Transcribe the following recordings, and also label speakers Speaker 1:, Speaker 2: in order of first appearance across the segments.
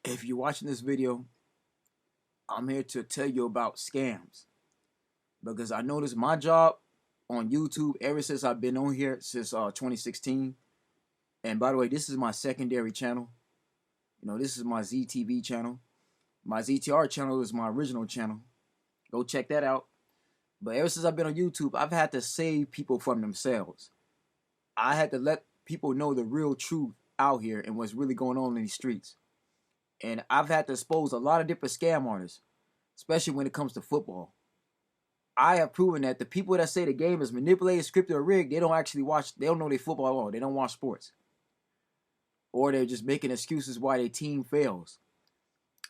Speaker 1: If you're watching this video, I'm here to tell you about scams because I noticed my job on YouTube ever since I've been on here since 2016. And by the way, this is my secondary channel. This is my ZTV channel. My ZTR channel is my original channel. Go check that out. But ever since I've been on YouTube, I've had to save people from themselves. I had to let people know the real truth out here and what's really going on in these streets. And I've had to expose a lot of different scam artists, especially when it comes to football. I have proven that the people that say the game is manipulated, scripted, or rigged, they don't actually watch, they don't know their football at all. They don't watch sports. Or they're just making excuses why their team fails.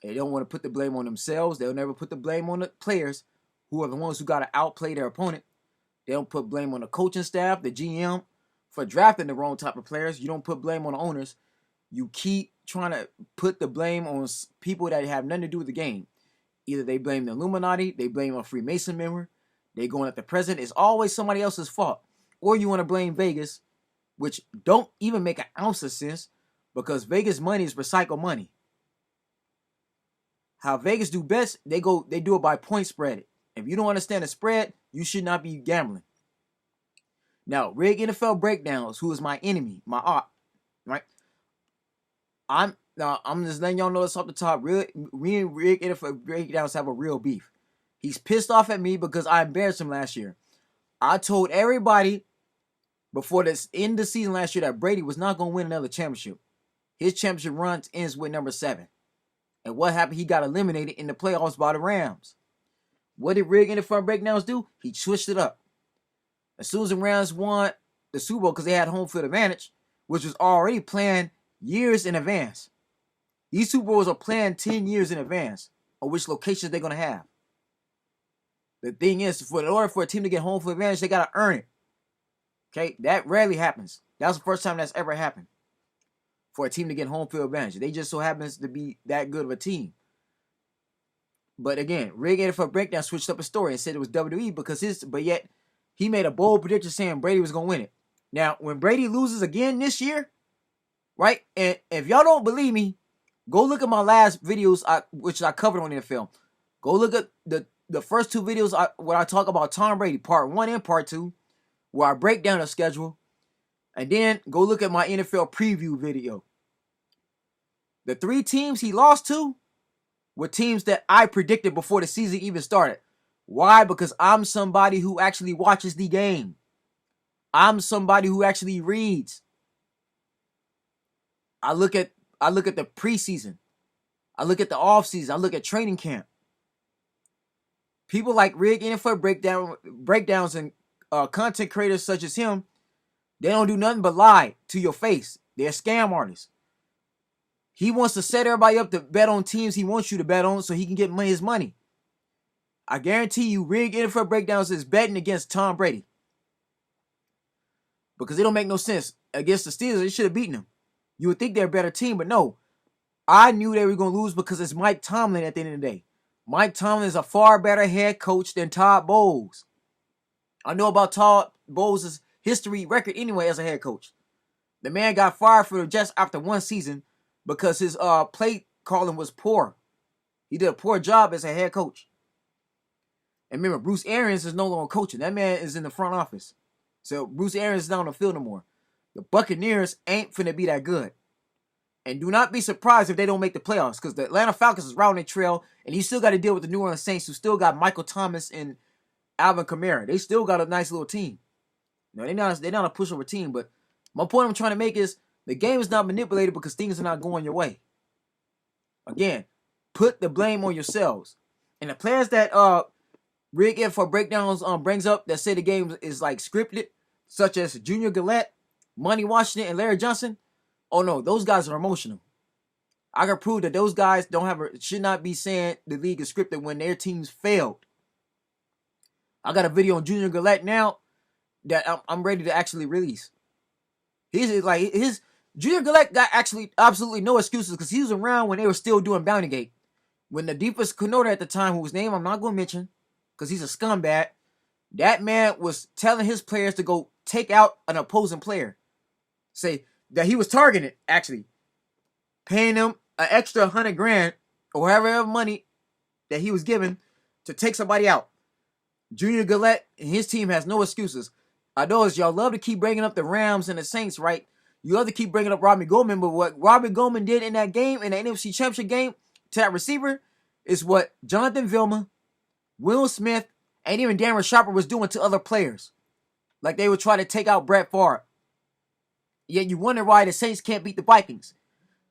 Speaker 1: They don't want to put the blame on themselves. They'll never put the blame on the players who are the ones who got to outplay their opponent. They don't put blame on the coaching staff, the GM, for drafting the wrong type of players. You don't put blame on the owners. You keep trying to put the blame on people that have nothing to do with the game. Either they blame the Illuminati, they blame a Freemason member, they going at the president. It's always somebody else's fault. Or you want to blame Vegas, which don't even make an ounce of sense because Vegas money is recycled money. How Vegas do best, they do it by point spread. If you don't understand the spread, you should not be gambling. Now, Rig NFL Breakdowns, who is my enemy, my op, right? I'm just letting y'all know this off the top. Me and Rig NFL Breakdowns have a real beef. He's pissed off at me because I embarrassed him last year. I told everybody before this end of the season last year that Brady was not going to win another championship. His championship run ends with number 7. And what happened? He got eliminated in the playoffs by the Rams. What did Rig NFL Breakdowns do? He switched it up. As soon as the Rams won the Super Bowl because they had home field advantage, which was already planned years in advance. These Super Bowls are planned 10 years in advance on which locations they're going to have. The thing is, in order for a team to get home field advantage, they got to earn it. Okay? That rarely happens. That was the first time that's ever happened for a team to get home field advantage. They just so happens to be that good of a team. But again, Rig NFL Breakdown switched up his story and said it was WWE but yet he made a bold prediction saying Brady was going to win it. Now, when Brady loses again this year, right? And if y'all don't believe me, go look at my last videos which I covered on NFL. Go look at the first 2 videos where I talk about Tom Brady, part 1 and part 2, where I break down the schedule. And then go look at my NFL preview video. The 3 teams he lost to were teams that I predicted before the season even started. Why? Because I'm somebody who actually watches the game. I'm somebody who actually reads. I look at the preseason. I look at the offseason. I look at training camp. People like Rig NFL Breakdowns and content creators such as him, they don't do nothing but lie to your face. They're scam artists. He wants to set everybody up to bet on teams he wants you to bet on so he can get his money. I guarantee you, Rig NFL Breakdowns is betting against Tom Brady. Because it don't make no sense. Against the Steelers, they should have beaten them. You would think they're a better team, but no. I knew they were going to lose because it's Mike Tomlin at the end of the day. Mike Tomlin is a far better head coach than Todd Bowles. I know about Todd Bowles' history record anyway as a head coach. The man got fired for the Jets after 1 season because his play calling was poor. He did a poor job as a head coach. And remember, Bruce Arians is no longer coaching. That man is in the front office. So Bruce Arians is not on the field no more. The Buccaneers ain't finna be that good. And do not be surprised if they don't make the playoffs because the Atlanta Falcons is routing their trail and you still got to deal with the New Orleans Saints who still got Michael Thomas and Alvin Kamara. They still got a nice little team. No, they're not a pushover team, but my point I'm trying to make is the game is not manipulated because things are not going your way. Again, put the blame on yourselves. And the players that Rig NFL Breakdowns brings up that say the game is like scripted, such as Junior Gillette, Money Washington, and Larry Johnson. Oh no, those guys are emotional. I can prove that those guys should not be saying the league is scripted when their teams failed. I got a video on Junior Gillette now that I'm ready to actually release. Junior Gillette got actually absolutely no excuses because he was around when they were still doing Bounty Gate. When the defense coordinator at the time, whose name I'm not going to mention because he's a scumbag, that man was telling his players to go take out an opposing player. Say that he was targeted, actually. Paying them an extra 100 grand or however money that he was given to take somebody out. Junior Gillette and his team has no excuses. I know y'all love to keep bringing up the Rams and the Saints, right? You love to keep bringing up Robbie Goldman, but what Robbie Goldman did in that game, in the NFC Championship game, to that receiver, is what Jonathan Vilma, Will Smith, and even Darren Sharper was doing to other players. Like they would try to take out Brett Favre. Yet you wonder why the Saints can't beat the Vikings.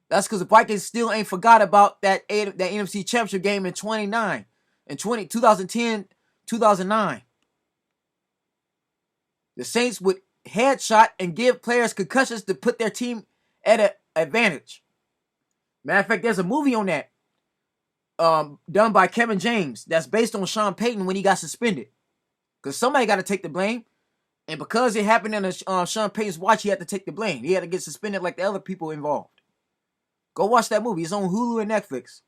Speaker 1: That's because the Vikings still ain't forgot about that NFC Championship game in 2010, 2009. The Saints would headshot and give players concussions to put their team at an advantage. Matter of fact, there's a movie on that done by Kevin James that's based on Sean Payton when he got suspended. Because somebody got to take the blame. And because it happened in Sean Payton's watch, he had to take the blame. He had to get suspended like the other people involved. Go watch that movie. It's on Hulu and Netflix.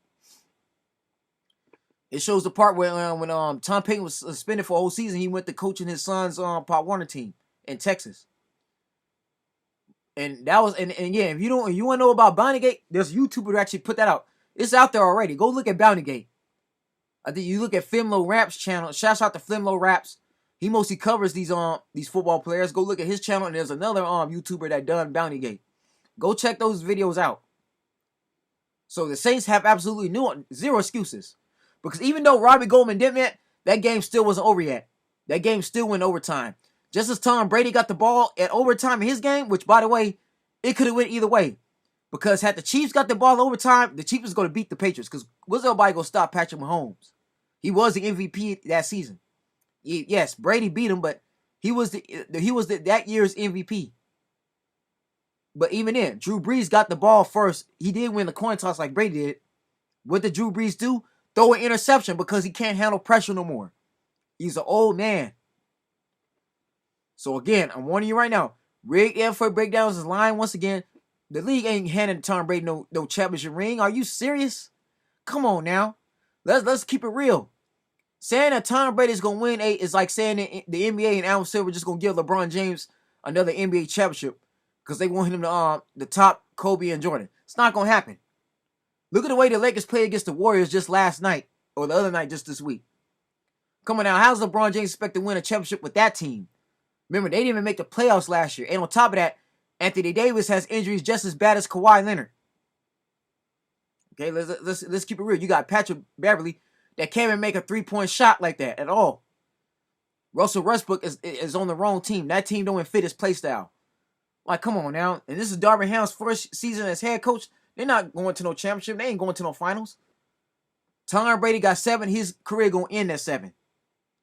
Speaker 1: It shows the part where when Tom Payton was suspended for a whole season, he went to coaching his son's Pop Warner team in Texas. And that was and yeah, if you want to know about Bountygate, there's a YouTuber who actually put that out. It's out there already. Go look at Bountygate. I think you look at Flimlo Raps channel. Shouts out to Flimlo Raps. He mostly covers these football players. Go look at his channel, and there's another YouTuber that done Bountygate. Go check those videos out. So the Saints have absolutely zero excuses. Because even though Robbie Goldman didn't win, that game still wasn't over yet. That game still went overtime. Just as Tom Brady got the ball at overtime in his game, which, by the way, it could have went either way. Because had the Chiefs got the ball in overtime, the Chiefs was going to beat the Patriots. Because was nobody going to stop Patrick Mahomes? He was the MVP that season. Yes, Brady beat him, but he was that year's MVP. But even then, Drew Brees got the ball first. He did win the coin toss like Brady did. What did Drew Brees do? Throw an interception because he can't handle pressure no more. He's an old man. So again, I'm warning you right now. Rigged NFL Breakdowns is lying once again. The league ain't handing Tom Brady no championship ring. Are you serious? Come on now. Let's keep it real. Saying that Tom Brady is gonna win is like saying that the NBA and Adam Silver just gonna give LeBron James another NBA championship because they want him to the top Kobe and Jordan. It's not gonna happen. Look at the way the Lakers played against the Warriors just last night or the other night just this week. Come on now, how's LeBron James expect to win a championship with that team? Remember, they didn't even make the playoffs last year. And on top of that, Anthony Davis has injuries just as bad as Kawhi Leonard. Okay, let's keep it real. You got Patrick Beverly that can't even make a three-point shot like that at all. Russell Westbrook is on the wrong team. That team don't even fit his play style. Like, come on now. And this is Darvin Ham's first season as head coach. They're not going to no championship. They ain't going to no finals. Tom Brady got 7. His career going to end at 7.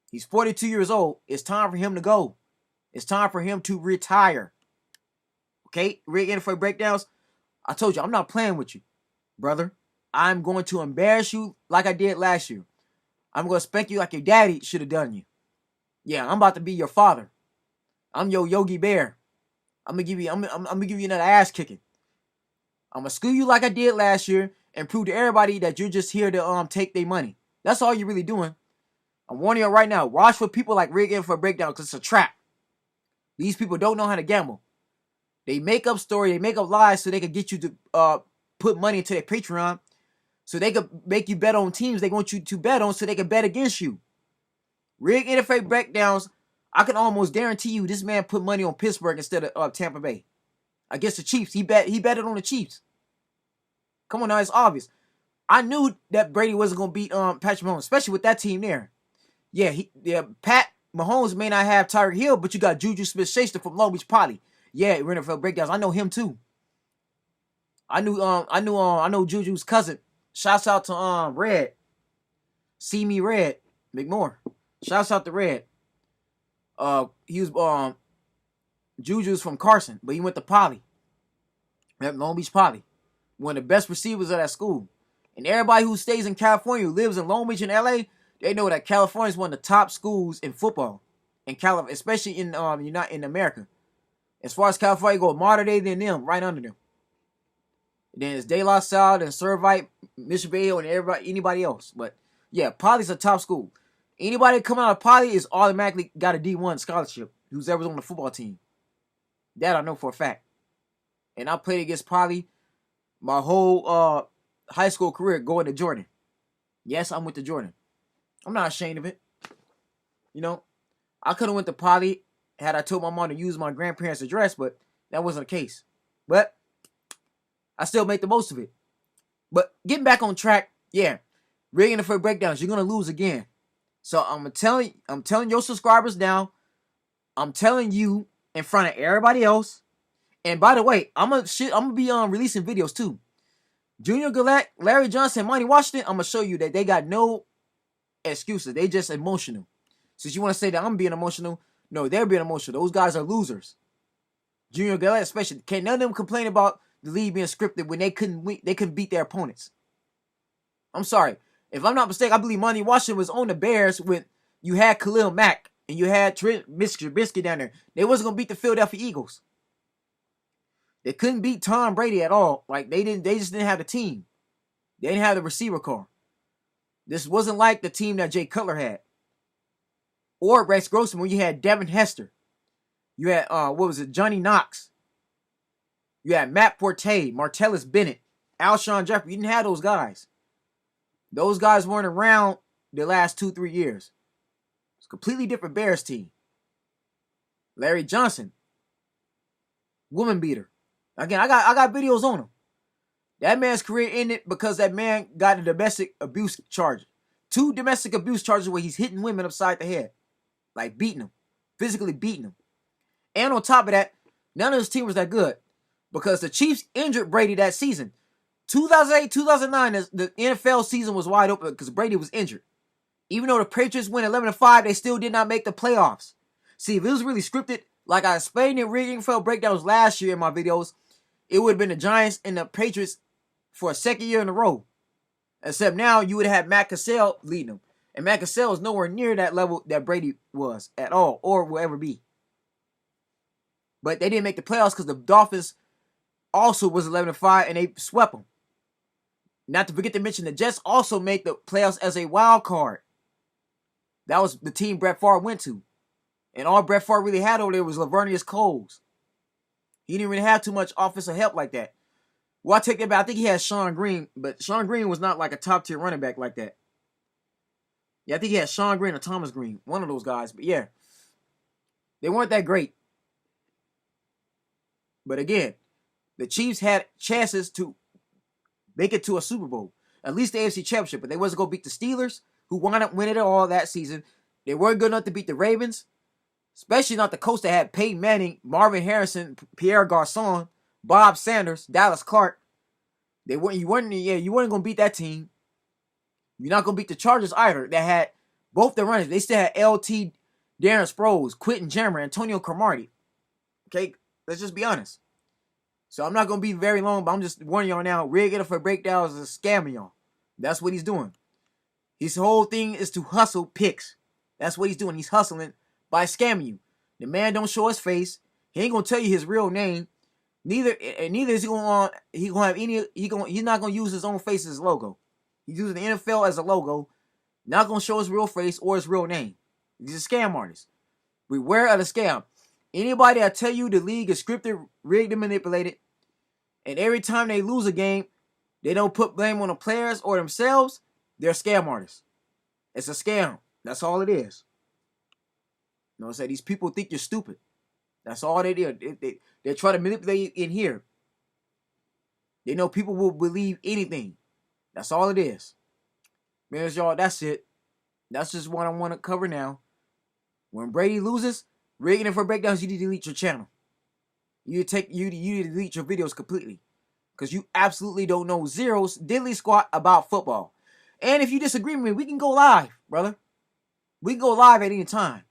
Speaker 1: He's 42 years old. It's time for him to go. It's time for him to retire. Okay? Rig NFL Breakdowns. I told you, I'm not playing with you, brother. I'm going to embarrass you like I did last year. I'm going to spank you like your daddy should have done you. Yeah, I'm about to be your father. I'm your Yogi Bear. I'm gonna give you another ass kicking. I'm gonna school you like I did last year and prove to everybody that you're just here to take their money. That's all you're really doing. I'm warning you right now. Watch for people like Rig In for a Breakdown because it's a trap. These people don't know how to gamble. They make up stories, they make up lies so they can get you to put money into their Patreon, so they could make you bet on teams they want you to bet on, so they can bet against you. Rig NFL Breakdowns. I can almost guarantee you this man put money on Pittsburgh instead of Tampa Bay. Against the Chiefs. He betted on the Chiefs. Come on now, it's obvious. I knew that Brady wasn't going to beat Patrick Mahomes, especially with that team there. Yeah, Pat Mahomes may not have Tyreek Hill, but you got Juju Smith-Schuster from Long Beach Poly. Yeah, NFL Breakdowns. I know him too. I know Juju's cousin. Shouts out to Red. See Me Red McMore. Shouts out to Red. He was Juju's from Carson, but he went to Poly. At Long Beach Poly. One of the best receivers of that school. And everybody who stays in California, who lives in Long Beach and LA, they know that California is one of the top schools in football. In California, especially in in America. As far as California go, Mater Dei than them, right under them. Then it's De La Salle and Servite, Mission Viejo, and anybody else. But yeah, Poly's a top school. Anybody coming out of Poly is automatically got a D1 scholarship. Who's ever on the football team. That I know for a fact. And I played against Poly my whole high school career going to Jordan. Yes, I went to Jordan. I'm not ashamed of it. You know, I could have went to Poly had I told my mom to use my grandparents' address, but that wasn't the case. But I still make the most of it. But getting back on track, yeah, rigging the NFL breakdowns, you're gonna lose again. So I'm telling your subscribers now. I'm telling you in front of everybody else. And by the way, I'm gonna be releasing videos too. Junior Galette, Larry Johnson, Monty Washington. I'm gonna show you that they got no excuses. They just emotional. Since you want to say that I'm being emotional, no, they're being emotional. Those guys are losers. Junior Galette, especially, can't none of them complain about the league being scripted when they couldn't beat their opponents. I'm sorry. If I'm not mistaken, I believe Monty Washington was on the Bears when you had Khalil Mack and you had Mr. Trubisky down there. They wasn't gonna beat the Philadelphia Eagles. They couldn't beat Tom Brady at all. Like they just didn't have the team. They didn't have the receiver core. This wasn't like the team that Jay Cutler had. Or Rex Grossman when you had Devin Hester. You had Johnny Knox. You had Matt Forte, Martellus Bennett, Alshon Jeffrey. You didn't have those guys. Those guys weren't around the last 2-3 years. It's a completely different Bears team. Larry Johnson, woman beater. Again, I got videos on him. That man's career ended because that man got a domestic abuse charge. 2 domestic abuse charges where he's hitting women upside the head. Like beating them. Physically beating them. And on top of that, none of his team was that good. Because the Chiefs injured Brady that season. 2008, 2009, the NFL season was wide open because Brady was injured. Even though the Patriots went 11-5, they still did not make the playoffs. See, if it was really scripted, like I explained in Rigging NFL Breakdowns last year in my videos, it would have been the Giants and the Patriots for a second year in a row. Except now you would have had Matt Cassell leading them. And Matt Cassell is nowhere near that level that Brady was at all or will ever be. But they didn't make the playoffs because the Dolphins also was 11-5 and they swept them. Not to forget to mention the Jets also made the playoffs as a wild card. That was the team Brett Favre went to. And all Brett Favre really had over there was Lavernius Coles. He didn't really have too much offensive help like that. Well, I take that back. I think he had Sean Green, but Sean Green was not like a top-tier running back like that. Yeah, I think he had Sean Green or Thomas Green, one of those guys. But yeah, they weren't that great. But again, the Chiefs had chances to make it to a Super Bowl, at least the AFC Championship, but they wasn't going to beat the Steelers, who wound up winning it all that season. They weren't good enough to beat the Ravens, especially not the coach that had Peyton Manning, Marvin Harrison, Pierre Garçon, Bob Sanders, Dallas Clark. You weren't going to beat that team. You're not going to beat the Chargers either. That had both the runners. They still had LT, Darren Sproles, Quentin Jammer, Antonio Cromartie. Okay, let's just be honest. So I'm not going to be very long, but I'm just warning y'all now. Rigging NFL Breakdowns is scamming y'all. That's what he's doing. His whole thing is to hustle picks. That's what he's doing. He's hustling by scamming you. The man don't show his face. He ain't going to tell you his real name. Neither is he going to have any. He's not going to use his own face as his logo. He's using the NFL as a logo. Not going to show his real face or his real name. He's a scam artist. Beware of the scam. Anybody that tell you the league is scripted, rigged, and manipulated, and every time they lose a game, they don't put blame on the players or themselves, they're scam artists. It's a scam. That's all it is. You know what I'm saying? These people think you're stupid. That's all they do. They try to manipulate you in here. They know people will believe anything. That's all it is. Man, y'all, that's it. That's just what I want to cover now. When Brady loses, Rigging NFL Breakdowns, you need to delete your channel. You need to delete your videos completely. Because you absolutely don't know zeros diddly squat about football. And if you disagree with me, we can go live, brother. We can go live at any time.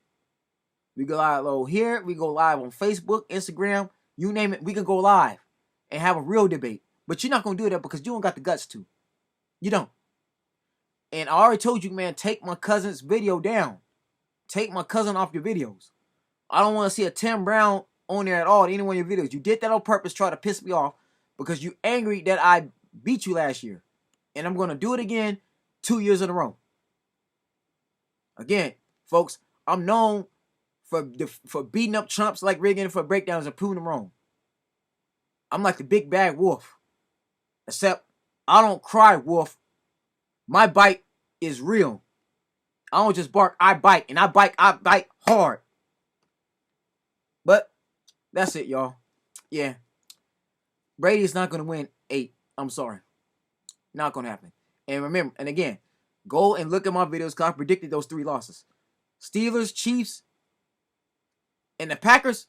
Speaker 1: We go live over here. We go live on Facebook, Instagram, you name it. We can go live and have a real debate. But you're not going to do that because you don't got the guts to. You don't. And I already told you, man, take my cousin's video down. Take my cousin off your videos. I don't want to see a Tim Brown on there at all in any one of your videos. You did that on purpose, try to piss me off because you angry that I beat you last year. And I'm going to do it again 2 years in a row. Again, folks, I'm known for beating up chumps like Rigging for breakdowns and proving them wrong. I'm like the big bad wolf. Except I don't cry, wolf. My bite is real. I don't just bark, I bite. And I bite hard. But that's it, y'all. Yeah. Brady is not going to win 8. I'm sorry. Not going to happen. And remember, and again, go and look at my videos because I predicted those 3 losses. Steelers, Chiefs, and the Packers,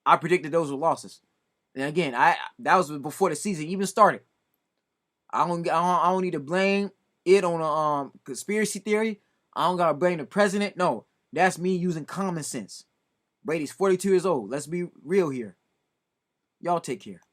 Speaker 1: I predicted those were losses. And again, that was before the season even started. I don't need to blame it on a conspiracy theory. I don't gotta blame the president. No, that's me using common sense. Brady's 42 years old. Let's be real here. Y'all take care.